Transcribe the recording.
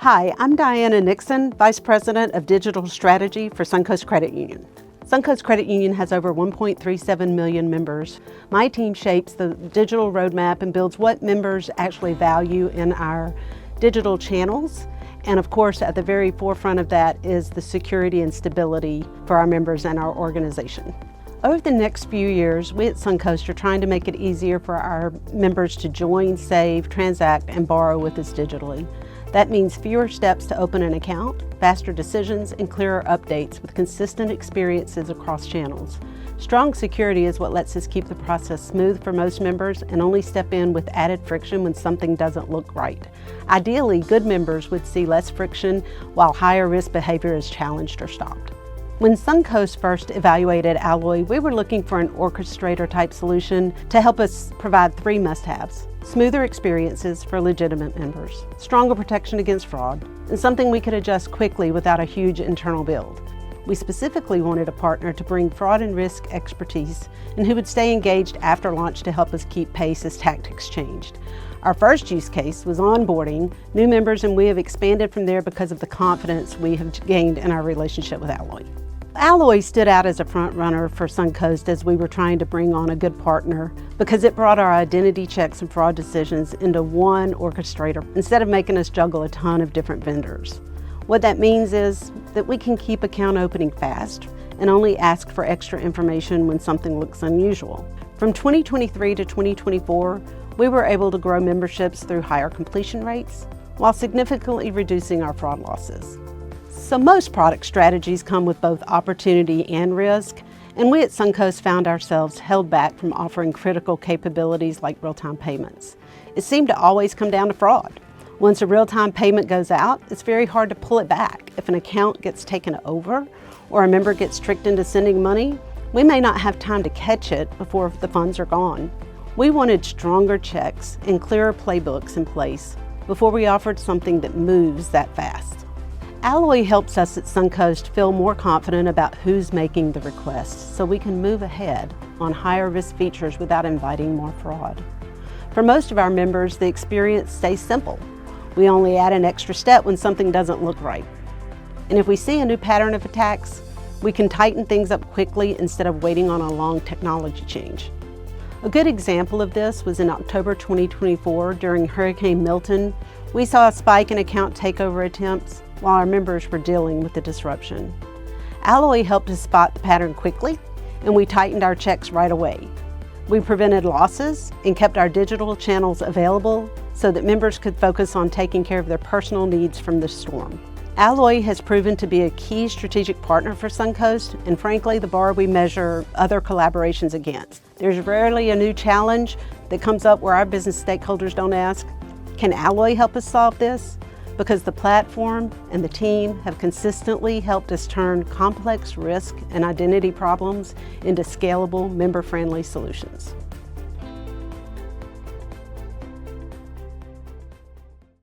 Hi, I'm Diana Nixon, Vice President of Digital Strategy for Suncoast Credit Union. Suncoast Credit Union has over 1.37 million members. My team shapes the digital roadmap and builds what members actually value in our digital channels. And of course, at the very forefront of that is the security and stability for our members and our organization. Over the next few years, we at Suncoast are trying to make it easier for our members to join, save, transact, and borrow with us digitally. That means fewer steps to open an account, faster decisions, and clearer updates with consistent experiences across channels. Strong security is what lets us keep the process smooth for most members and only step in with added friction when something doesn't look right. Ideally, good members would see less friction while higher risk behavior is challenged or stopped. When Suncoast first evaluated Alloy, we were looking for an orchestrator type solution to help us provide three must-haves: smoother experiences for legitimate members, stronger protection against fraud, and something we could adjust quickly without a huge internal build. We specifically wanted a partner to bring fraud and risk expertise and who would stay engaged after launch to help us keep pace as tactics changed. Our first use case was onboarding new members, and we have expanded from there because of the confidence we have gained in our relationship with Alloy. Alloy stood out as a front runner for Suncoast as we were trying to bring on a good partner because it brought our identity checks and fraud decisions into one orchestrator instead of making us juggle a ton of different vendors. What that means is that we can keep account opening fast and only ask for extra information when something looks unusual. From 2023 to 2024, we were able to grow memberships through higher completion rates while significantly reducing our fraud losses. So most product strategies come with both opportunity and risk, and we at Suncoast found ourselves held back from offering critical capabilities like real-time payments. It seemed to always come down to fraud. Once a real-time payment goes out, it's very hard to pull it back. If an account gets taken over or a member gets tricked into sending money, we may not have time to catch it before the funds are gone. We wanted stronger checks and clearer playbooks in place before we offered something that moves that fast. Alloy helps us at Suncoast feel more confident about who's making the request so we can move ahead on higher risk features without inviting more fraud. For most of our members, the experience stays simple. We only add an extra step when something doesn't look right. And if we see a new pattern of attacks, we can tighten things up quickly instead of waiting on a long technology change. A good example of this was in October 2024 during Hurricane Milton. We saw a spike in account takeover attempts while our members were dealing with the disruption. Alloy helped us spot the pattern quickly, and we tightened our checks right away. We prevented losses and kept our digital channels available so that members could focus on taking care of their personal needs from the storm. Alloy has proven to be a key strategic partner for Suncoast, and frankly, the bar we measure other collaborations against. There's rarely a new challenge that comes up where our business stakeholders don't ask, can Alloy help us solve this? Because the platform and the team have consistently helped us turn complex risk and identity problems into scalable, member-friendly solutions.